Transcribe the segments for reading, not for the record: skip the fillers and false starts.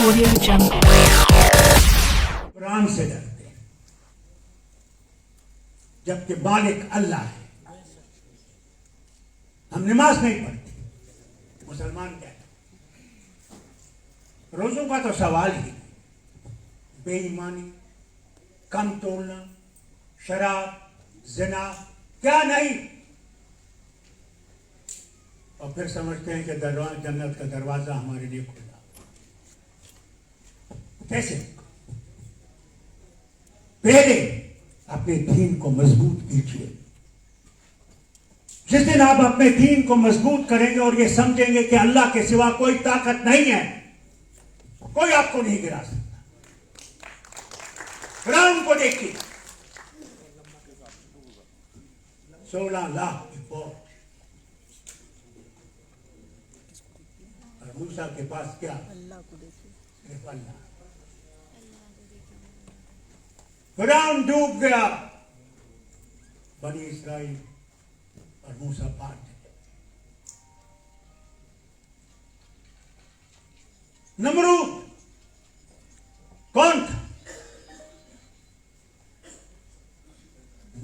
Audio Jungle. Quran से डरते हैं, जबकि मालिक अल्लाह है। हम नमाज नहीं पढ़ते, मुसलमान क्या है? रोजों का तो सवाल ही नहीं। बेईमानी, कम तोड़ना, शराब, जिना, क्या नहीं। और फिर समझते हैं कि जन्नत का दरवाजा हमारे लिए खुला। कैसे? पहले अपने दीन को मजबूत कीजिए। जिस दिन आप अपने दीन को मजबूत करेंगे और ये समझेंगे कि अल्लाह के सिवा कोई ताकत नहीं है, कोई आपको नहीं गिरा सकता। फिरौन को देखिए, 16 लाख की फौज, और मूसा के पास क्या? सिर्फ अल्लाह। फिरौन डूब गया, बनी इस्राइल और मूसा पार गए। नमरूद कौन था?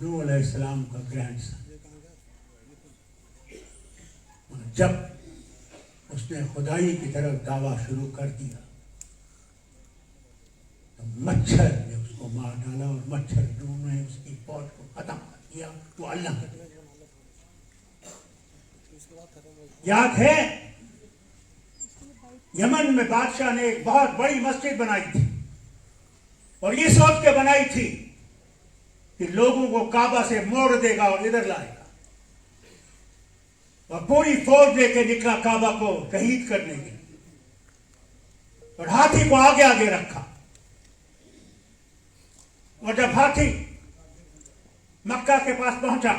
नूह अलैहिस्सलाम का ग्रैंडसन। जब उसने खुदाई की तरफ दावा शुरू कर दिया तो मच्छर ने उसको मार डाला और मच्छर ने उसकी फौज को खत्म कर दिया। वो अल्लाह का दिया। याद है, यमन में बादशाह ने एक बहुत बड़ी मस्जिद बनाई थी और ये सोच के बनाई थी कि लोगों को काबा से मोड़ देगा और इधर लाएगा, और पूरी फौज लेके निकला काबा को शहीद करने के लिए, और हाथी को आगे आगे रखा। और जब हाथी मक्का के पास पहुंचा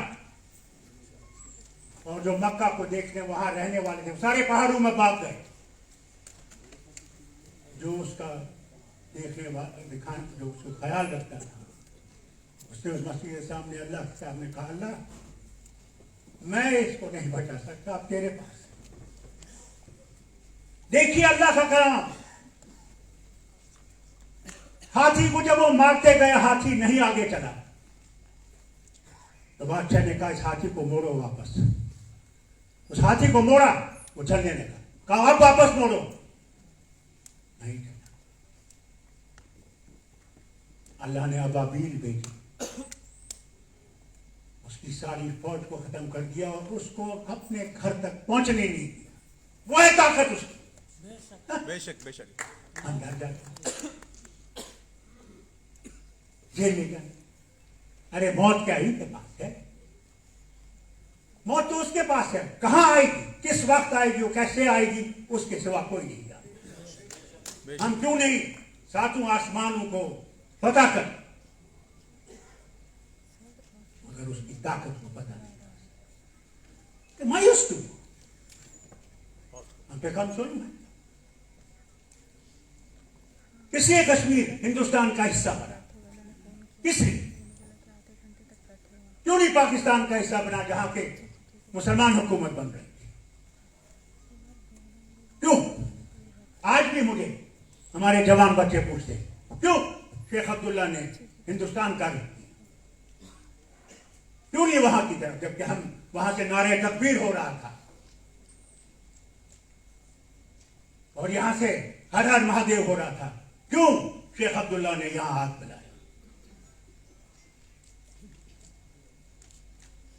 और जो मक्का को देखने वहां रहने वाले थे सारे पहाड़ों में भाग गए। जो उसका देखने वाला दिखाने, जो उसको ख्याल रखता था, उसने उस मसीह के सामने अल्लाह के सामने कहा, अल्लाह मैं इसको नहीं बचा सकता, अब तेरे पास। देखिए अल्लाह का काम। हाथी को जब वो मारते गए, हाथी नहीं आगे चला, तो बादशाह ने कहा इस हाथी को मोड़ो वापस। उस हाथी को मोड़ा, वो चलने लगा। कहा अब वापस मोड़ो, नहीं चला। अल्लाह ने अबाबील भेजी, उसकी सारी फौज को खत्म कर दिया और उसको अपने घर तक पहुंचने नहीं दिया। वो है ताकत उसकी। बेशक बेशक। अंदर जाकर जेल में गए। अरे मौत क्या ही के पास है? मौत तो उसके पास है। कहां आएगी, किस वक्त आएगी, वो कैसे आएगी, उसके सिवा कोई नहीं जानता। हम क्यों नहीं सातों आसमानों को पता कर, मगर उसकी ताकत को पता नहीं। मायूस क्यों? हम पे कम सुन में इसलिए कश्मीर हिंदुस्तान का हिस्सा बना, इसलिए क्यों नहीं पाकिस्तान का हिस्सा बना जहां के मुसलमान हुकूमत बन रही थी? क्यों? आज भी मुझे हमारे जवान बच्चे पूछते क्यों शेख अब्दुल्ला ने हिंदुस्तान का रुख किया, क्यों नहीं वहां की तरफ, जबकि हम वहां से नारे तकबीर हो रहा था और यहां से हर हर महादेव हो रहा था। क्यों शेख अब्दुल्ला ने यहां हाथ मिलाया?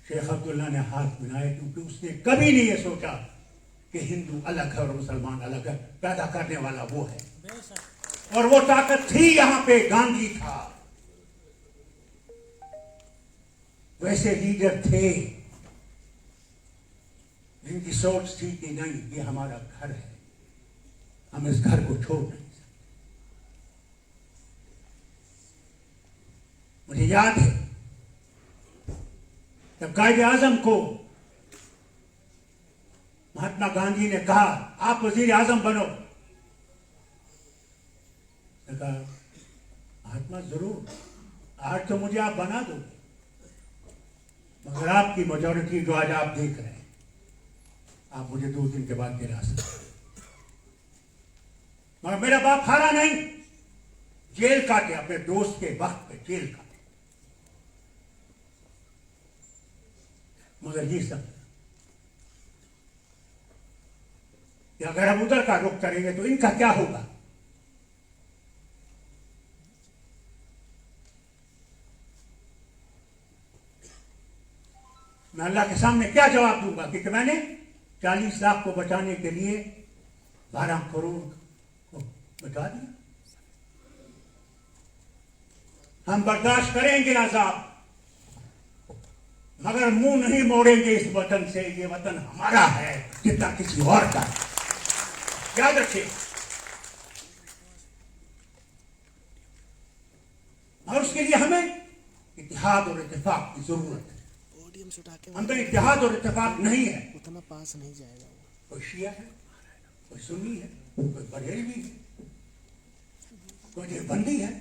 शेख अब्दुल्ला ने हाथ मिलाया क्योंकि उसने कभी नहीं ये सोचा कि हिंदू अलग है और मुसलमान अलग है। पैदा करने वाला वो है, और वो ताकत थी यहां पे। गांधी था, वैसे लीडर थे जिनकी सोच थी कि नहीं, ये हमारा घर है, हम इस घर को छोड़ नहीं सकते। मुझे याद है जब कायदे आजम को महात्मा गांधी ने कहा आप वजीर आजम बनो, ने कहा महात्मा जरूर, आज तो मुझे आप बना दो, मगर आपकी मेजॉरिटी जो आज आप देख रहे हैं, आप मुझे 2 दिन के बाद गिरा सकते। मगर मेरा बाप हारा नहीं, जेल काटे अपने दोस्त के वक्त पे, जेल काटे। मगर ये सब कि अगर हम उधर का रुख करेंगे तो इनका क्या होगा? मैं अल्लाह के सामने क्या जवाब दूंगा कि मैंने 40 लाख को बचाने के लिए 12 करोड़ को बचा दिया? हम बर्दाश्त करेंगे अज़ाब, मगर मुंह नहीं मोड़ेंगे इस वतन से। ये वतन हमारा है जितना किसी और का। याद रखिए। और उसके लिए हमें इत्तेहाद और इत्तेफाक की जरूरत है। हम तो इत्तेहाद और इत्तेफाक नहीं है, उतना पास नहीं जाएगा। कोई शिया है, कोई सुन्नी है, कोई बरेलवी है, कोई देवबंदी है,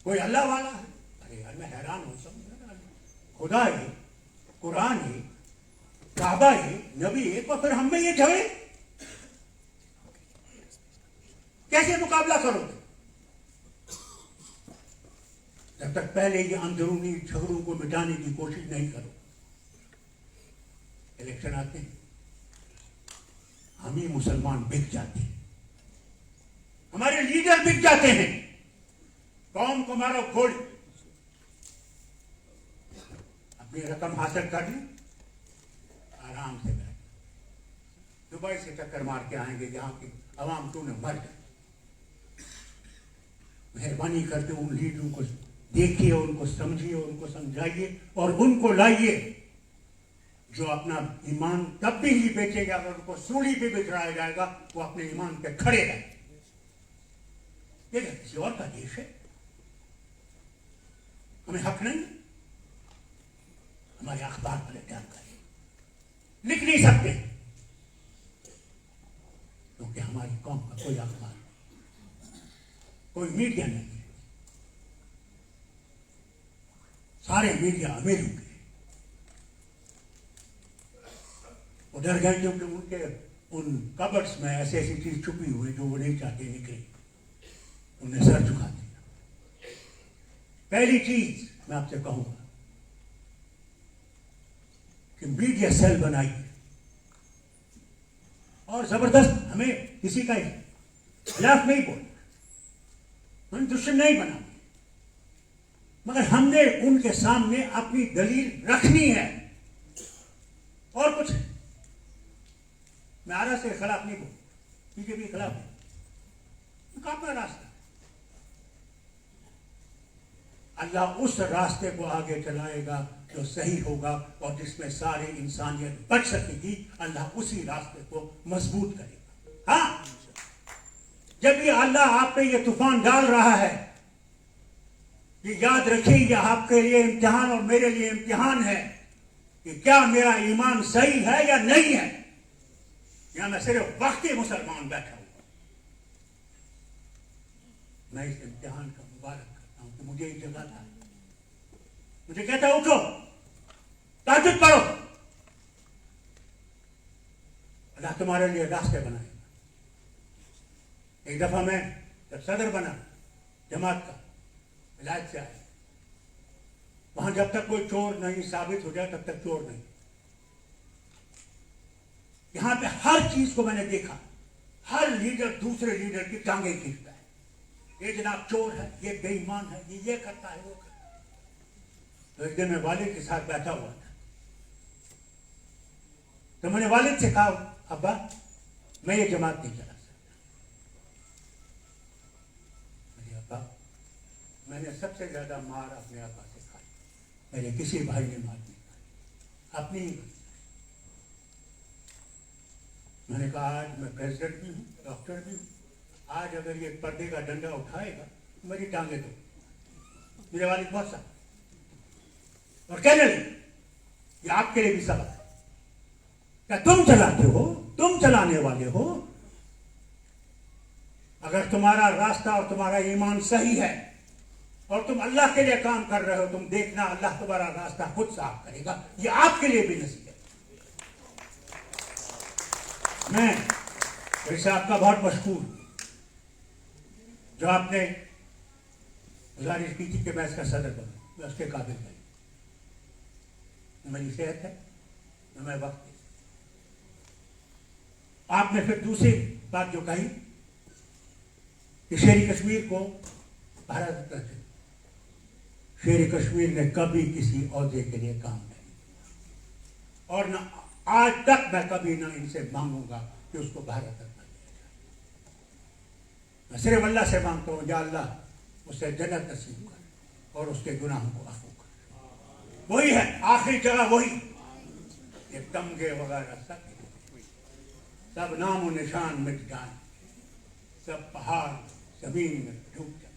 कोई अल्लाह वाला है। अरे यार मैं हैरान हूं। सब खुदा ही, कुरान ही, काबा ही, नबी एक, और फिर हम में ये झगड़े कैसे मुकाबला करोगे? जब तक पहले ये अंदरूनी झगड़ों को मिटाने की कोशिश नहीं करो। इलेक्शन आते हैं, हम ही मुसलमान बिक जाते हैं, हमारे लीडर बिक जाते हैं। कौम को मारो गोली, अपनी रकम हासिल कर ली, आराम से बैठ दुबई से चक्कर मार के आएंगे जहां की अवाम तूने मर गए। मेहरबानी करके उन लीडरों को देखिए, उनको समझिए, उनको समझाइए और उनको लाइए जो अपना ईमान तब भी ही बेचेगा अगर उनको सूली पे बिठराया जाएगा, वो अपने ईमान पे खड़े रहे। ये किसी और का देश है, हमें हक नहीं। हमारे अखबार पर क्या करें, लिख नहीं सकते क्योंकि हमारी कौम का कोई अखबार, कोई मीडिया नहीं है। सारे मीडिया अमीरों के उधर गए क्योंकि उनके उन कबर्ड्स में ऐसी ऐसी चीज छुपी हुई जो वो नहीं चाहते निकले, उन्हें सर झुका दिया। पहली चीज मैं आपसे कहूंगा कि मीडिया सेल बनाइए और जबरदस्त, हमें किसी का खिलाफ नहीं बोलना, हम दुश्मन नहीं बनाना, मगर हमने उनके सामने अपनी दलील रखनी है और कुछ। मैं आरा से खिलाफ नहीं बोल, बीजेपी के खिलाफ नहीं, तो अपना रास्ता। अल्लाह उस रास्ते को आगे चलाएगा जो सही होगा और जिसमें सारी इंसानियत बच सकेगी। अल्लाह उसी रास्ते को मजबूत करेगा। हाँ, जब ये अल्लाह आप पे ये तूफान डाल रहा है, ये याद रखिए ये आपके लिए इम्तिहान और मेरे लिए इम्तिहान है कि क्या मेरा ईमान सही है या नहीं है। या मैं सिर्फ वक्ती मुसलमान बैठा हुआ। मैं इस इम्तिहान का मुबारक करता हूं कि मुझे एक जगह था, मुझे कहता उठो, ताजुद पढ़ो, अल्लाह तुम्हारे लिए रास्ते बनाएगा। एक दफा मैं जब सदर बना जमात का, विलायत से आया, वहां जब तक कोई चोर नहीं साबित हो जाए तब तक चोर नहीं। यहां पे हर चीज को मैंने देखा, हर लीडर दूसरे लीडर की टांगे खींचता है। ये जनाब चोर है, ये बेईमान है, ये करता है, वो करता है। तो एक दिन मैं वालिद के साथ बैठा हुआ था, तो मैंने वालिद से कहा, अब्बा मैं ये जमात नहीं चला सकता। मेरे अब्बा, मैंने सबसे ज्यादा मार अपने अब्बा से खाई, मेरे किसी भाई ने मार नहीं खाई, अपनी ही। मैंने कहा आज मैं प्रेसिडेंट भी हूँ, डॉक्टर भी हूँ, आज अगर ये पर्दे का डंडा उठाएगा तो मेरी टांगे दो। मेरे वालिद बहुत सा और कहने लगे ये आपके लिए भी सबक है। क्या तुम चलाते हो, तुम चलाने वाले हो, अगर तुम्हारा रास्ता और तुम्हारा ईमान सही है और तुम अल्लाह के लिए काम कर रहे हो, तुम देखना अल्लाह तुम्हारा रास्ता खुद साफ करेगा। ये आपके लिए भी नसीहत है। मैं वैसे आपका बहुत मशहूर, जो आपने गुजारिश की थी कि मैं इसका सदर बनूं, मैं उसके काबिल नहीं। मेरी सेहत है तो मैं वक्त दे। आपने फिर दूसरी बात जो कही कि शेर कश्मीर को भारत रत्न चाहिए। शेर कश्मीर ने कभी किसी ओहदे के लिए काम नहीं किया और न आज तक मैं कभी ना इनसे मांगूंगा कि उसको भारत रत्न दिया जाए। मैं सिर्फ अल्लाह से मांगता हूं, या अल्लाह उसे जन्नत नसीब कर और उसके गुनाहों को आफू कर। वही है आखिरी जगह, वही ये तमगे वगैरह सब नाम और निशान मिट जाए, सब पहाड़ जमीन में डूब जाए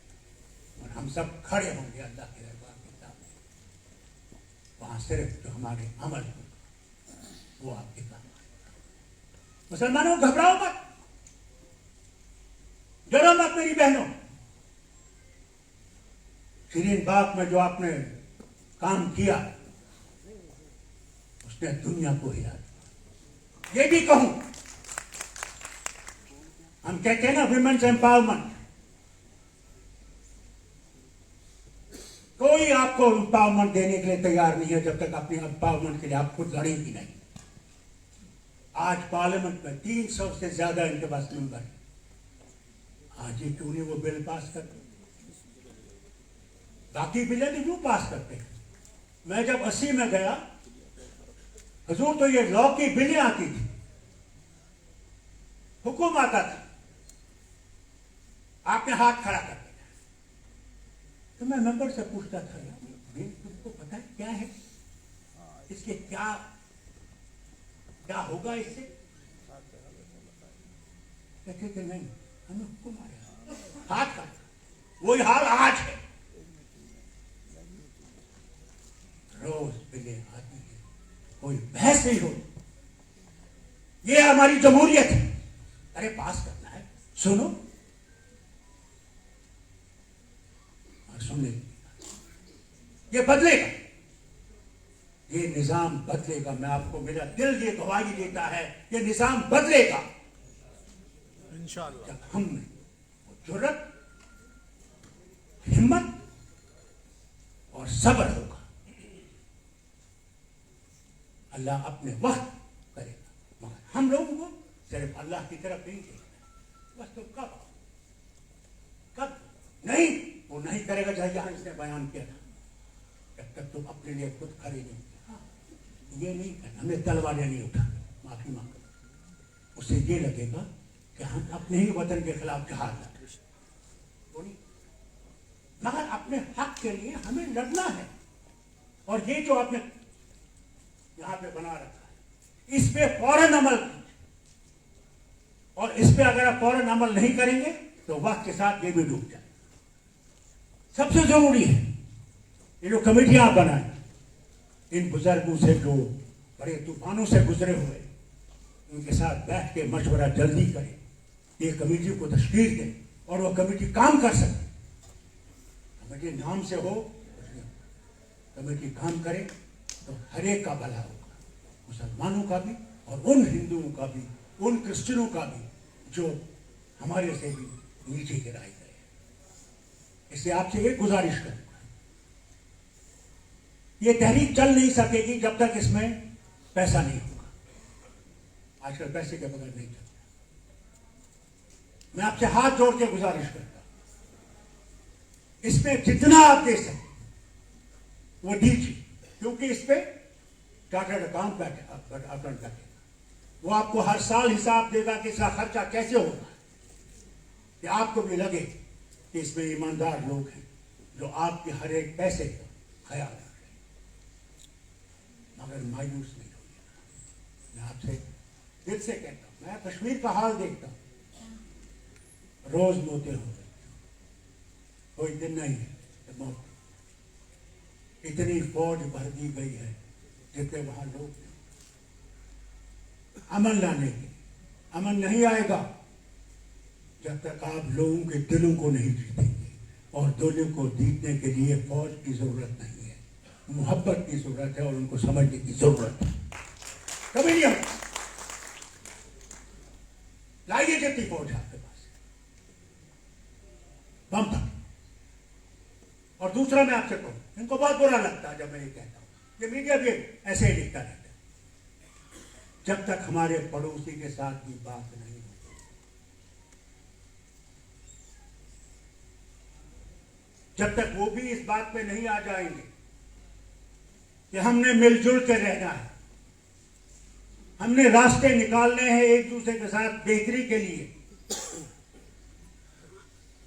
और हम सब खड़े होंगे अल्लाह के दरबार के सामने। वहां सिर्फ जो हमारे अमल होगा वो आपके काम आएगा। मुसलमानों घबराओ मत, डरो मत मेरी बहनों। शिरीन बाग में जो आपने काम किया उसने दुनिया को हिला दिया। ये भी कहूं, हम कहते हैं ना विमेन्स एम्पावरमेंट, कोई आपको एम्पावरमेंट देने के लिए तैयार नहीं है जब तक अपने एम्पावरमेंट के लिए आप खुद लड़ेंगी नहीं। आज पार्लियामेंट में 300 से ज्यादा इनके पास मेंबर है। आज ये क्यों नहीं वो बिल पास करते? बाकी बिलें भी क्यों पास करते हैं? मैं जब 80 में गया हजूर तो ये लॉ की बिलें आती थी, हुक्म आता था, आपने हाथ खड़ा कर दिया। तो मैं मेंबर से पूछता था, बिल तुमको पता है क्या है, इसके क्या क्या होगा इससे? कहते थे नहीं, हमें हुक्म आया, हाथ खड़ा। वही हाल आज है, रोज बिलें आती है, कोई बहस नहीं हो। ये हमारी जमहूरियत है। अरे पास करना है, सुनो, सुनने ये बदलेगा, ये निजाम बदलेगा। मैं आपको, मेरा दिल ये गवाही देता है, ये निजाम बदलेगा इंशाअल्लाह जब हम में जुर्रत, हिम्मत और सब्र होगा। अल्लाह अपने वक्त करेगा, मगर हम लोगों को सिर्फ अल्लाह की तरफ नहीं देखना। बस तो कब नहीं, वो नहीं करेगा चाहे यहां इसने बयान किया था, जब तक तुम अपने लिए खुद खड़े नहीं। ये नहीं करना, हमें तलवारें नहीं उठा, माफी मांग, उसे ये लगेगा कि हम अपने ही वतन के खिलाफ जहाद लड़ रहे, मगर अपने हक के लिए हमें लड़ना है। और ये जो आपने यहां पे बना रखा है, इस पे फौरन अमल कीजिए, और इस पे अगर आप फौरन अमल नहीं करेंगे तो वक्त के साथ ये भी डूब जाए। सबसे जरूरी है ये जो कमेटियां आप बनाए, इन बुजुर्गों से जो बड़े तूफानों से गुजरे हुए, उनके साथ बैठ के मशवरा जल्दी करें, ये कमेटी को तश्कील दें और वो कमेटी काम कर सके। कमेटी नाम से हो, कमेटी काम करे तो हर एक का भला होगा, मुसलमानों का भी और उन हिंदुओं का भी, उन क्रिश्चियनों का भी जो हमारे से भी नीचे गिराए गए। इसलिए आपसे एक गुजारिश करूंगा, ये तहरीक चल नहीं सकेगी जब तक इसमें पैसा नहीं होगा। आजकल पैसे के बगैर नहीं चलता। मैं आपसे हाथ जोड़ के गुजारिश करता हूं, इसमें जितना आप दे सकें वो दीजिए, क्योंकि इस पे चार्टर्ड अकाउंट बैठेगा, वो आपको हर साल हिसाब देगा कि इसका खर्चा कैसे होगा, कि आपको भी लगे कि इसमें ईमानदार लोग हैं जो आपके हर एक पैसे का ख्याल रख रहे हैं। मगर मायूस नहीं होइए। मैं आपसे दिल से कहता हूं, मैं कश्मीर का हाल देखता हूं, रोज मौतें हो रही, कोई दिन नहीं है तो मौत। इतनी फौज भर दी गई है जितने वहां लोग अमन लाने के, अमन नहीं आएगा जब तक आप लोगों के दिलों को नहीं जीतेंगे, और दिलों को जीतने के लिए फौज की जरूरत नहीं है, मोहब्बत की जरूरत है और उनको समझने की जरूरत है। कभी नहीं लाइए जितनी फौज आपके पास बम तक। और दूसरा मैं आपसे कहूं, इनको बहुत बुरा लगता है जब मैं ये कहता हूं, ये मीडिया भी ऐसे ही लिखता रहता है, जब तक हमारे पड़ोसी के साथ भी बात नहीं होती, जब तक वो भी इस बात पे नहीं आ जाएंगे कि हमने मिलजुल के रहना है, हमने रास्ते निकालने हैं एक दूसरे के साथ बेहतरी के लिए,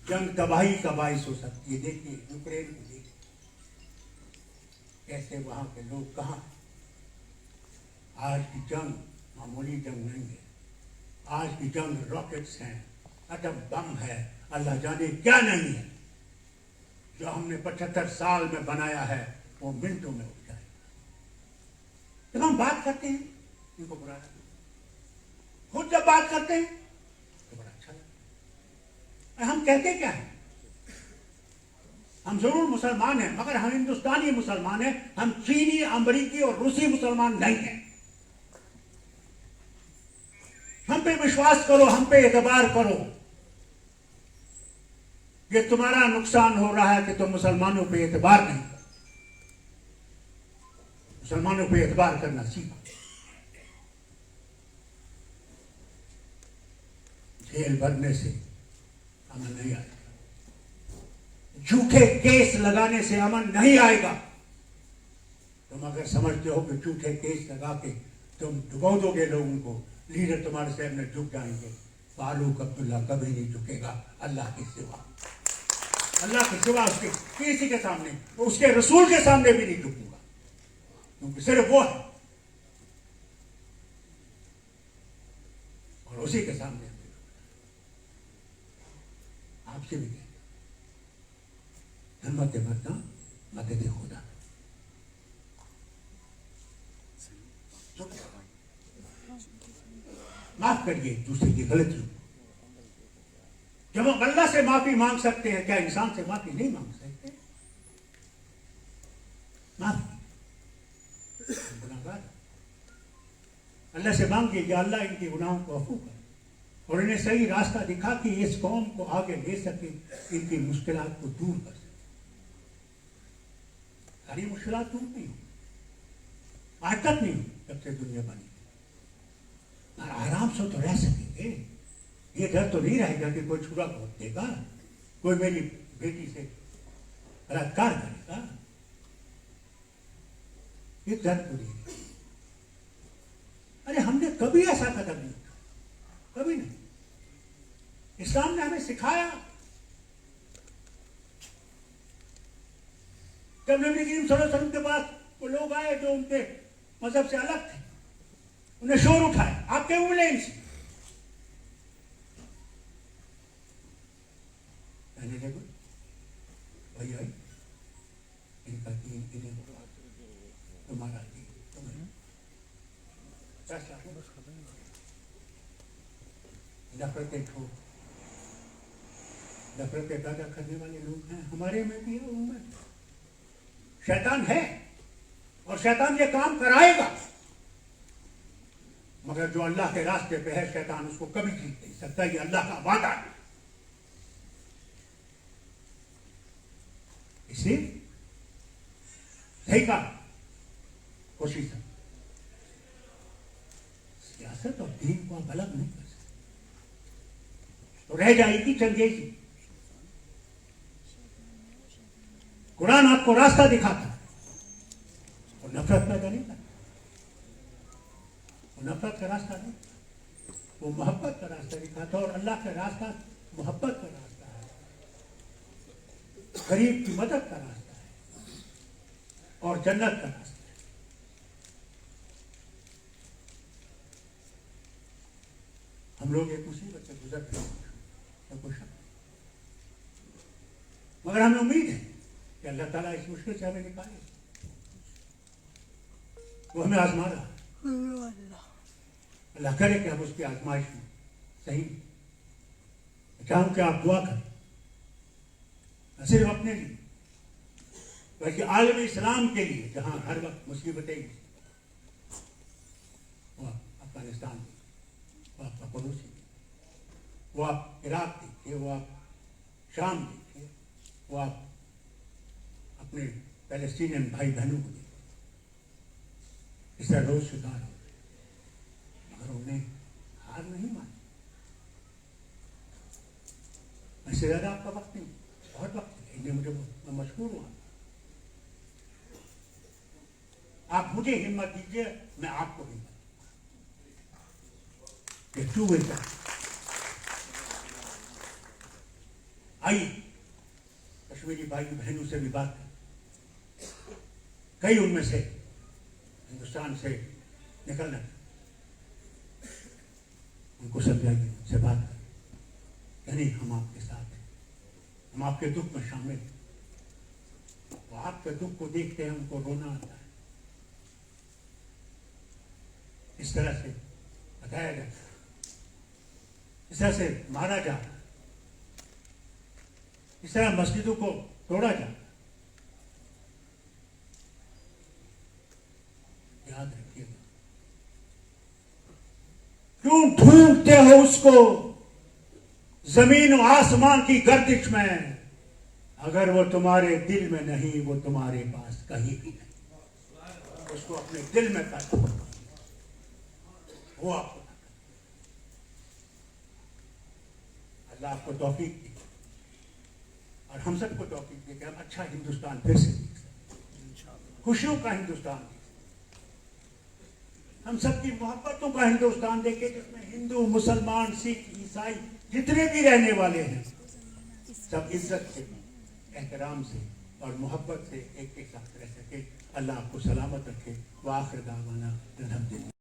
जंग तबाही का बाइस हो सकती है। देखिए यूक्रेन को देखिए, कैसे वहां के लोग कहां हैं। आज की जंग मामूली जंग नहीं है, आज की जंग रॉकेट्स हैं, एटम बम है, अल्लाह जाने क्या नहीं है। जो हमने 75 साल में बनाया है वो मिनटों में उठ जाए। जब हम बात करते हैं इनको बुरा लगता है, खुद जब बात करते हैं तो बड़ा अच्छा लगता है। हम कहते क्या है, हम जरूर मुसलमान हैं मगर हम हिंदुस्तानी मुसलमान हैं, हम चीनी, अमरीकी और रूसी मुसलमान नहीं हैं। हम पे विश्वास करो, हम पे एतबार करो। ये तुम्हारा नुकसान हो रहा है कि तुम मुसलमानों पे एतबार नहीं करो। मुसलमानों पे एतबार करना सीखो। जेल भरने से अमन नहीं आएगा, झूठे केस लगाने से अमन नहीं आएगा। तुम अगर समझते हो कि झूठे केस लगा के तुम डुबो दोगे लोगों को, लीडर तुम्हारे सामने झुक जाएंगे, फारूक अब्दुल्ला कभी नहीं झुकेगा अल्लाह के सिवा। अल्लाह के सिवा उसके किसी के सामने, उसके रसूल के सामने भी नहीं झुकूंगा, क्योंकि सिर्फ वो है और उसी के सामने आपसे भी कहते हिम्मत मरना मदद खुदा। माफ करिए दूसरे की गलतियों। जब हम अल्लाह से माफी मांग सकते हैं, क्या इंसान से माफी नहीं मांग सकते? माफी गुनाहगार, अल्लाह से मांगिए कि अल्लाह इनके गुनाहों को अफू करे और इन्हें सही रास्ता दिखा कि इस कौम को आगे ले सके, इनकी मुश्किलात को दूर कर सके। सारी मुश्किलात दूर नहीं हो, आज तक नहीं हो जब से दुनिया बनी, आराम से तो रह सकेंगे। ये डर तो नहीं रहेगा कि कोई छुरा खोद देगा, कोई मेरी बेटी से बलात्कार करेगा, ये डर तो नहीं। अरे हमने कभी ऐसा कदम नहीं उठाया, कभी नहीं। इस्लाम ने हमें सिखाया। जब नबी करीम सल्लल्लाहु अलैहि वसल्लम के पास वो लोग आए जो उनके मजहब से अलग थे, उन्हें शोर उठाया, आप क्यों मिले इनसे? वही आई इनका दीन, इन्हें तुम्हारा दीन, तुम्हें नफरतें ठोक, नफरतें पैदा करने वाले लोग हैं हमारे में भी है, उनमें शैतान है और शैतान ये काम कराएगा। मगर जो अल्लाह के रास्ते पे है, शैतान उसको कभी जीत नहीं सकता, ये अल्लाह का वादा है। इसलिए सही कहा, कोशिश है। सियासत और दीन को आप अलग नहीं कर सकते, तो रह जाएगी चंगेजी। कुरान आपको रास्ता दिखाता है और नफरत पैदा नहीं करता। वो नफरत का रास्ता नहीं, वो मोहब्बत का रास्ता दिखाता, और अल्लाह का रास्ता मोहब्बत का रास्ता है, गरीब की मदद का रास्ता है और जन्नत का रास्ता है। हम लोग एक मुसीबत से गुजर रहे हैं, मगर हमें उम्मीद है कि अल्लाह ताला इस मुश्किल से हमें निकाले। वो हमें आजमा रहा है, अल्लाह करे कि हम उसकी आजमाइश में सही। चाहूं कि आप दुआ करें, न सिर्फ अपने लिए बल्कि आलम इस्लाम के लिए, जहां हर वक्त मुसीबतें, वो अफगानिस्तान में, वो आपका पड़ोसी, वो आप इराक देखिए, वो आप शाम देखिए, वो आप अपने पैलेस्टीनियन भाई बहनों को देखिए, इसका रोज सुधार हो, मगर उन्हें हार नहीं मानी। इससे ज्यादा आपका वक्त नहीं, बहुत वक्त है, इन्हें मुझे मैं मशहूर हुआ। आप मुझे हिम्मत दीजिए, मैं आपको हिम्मत, ये क्यों बेटा। आइए कश्मीरी भाई बहनों से भी बात करें, कई उनमें से हिंदुस्तान से निकलना, उनको समझाइए, उनसे बात करें, यानी हम आपके साथ हैं, हम आपके दुख में शामिल हैं। वो आपके दुख को देखते हैं, उनको रोना आता है। इस तरह से बताया जाता है, इस तरह से मारा जाता है, इस तरह मस्जिदों को तोड़ा जाता है। याद रखिएगा, क्यों ढूंढते हो उसको जमीन और आसमान की गर्दिश में, अगर वो तुम्हारे दिल में नहीं, वो तुम्हारे पास कहीं भी नहीं। उसको अपने दिल में कर, वो आपको, अल्लाह आपको तौफीक दी और हम सबको तौफीक दे कि हम अच्छा हिंदुस्तान फिर से देख सकें, खुशियों का हिंदुस्तान देख, हम सबकी मोहब्बतों का हिंदुस्तान देखें, जिसमें हिंदू, मुसलमान, सिख, ईसाई जितने भी रहने वाले हैं सब इज्जत से, एहतराम से और मोहब्बत से एक एक साथ रह सके। अल्लाह आपको सलामत रखे। व आखिर दावाना अल्हम्दुलिल्लाह।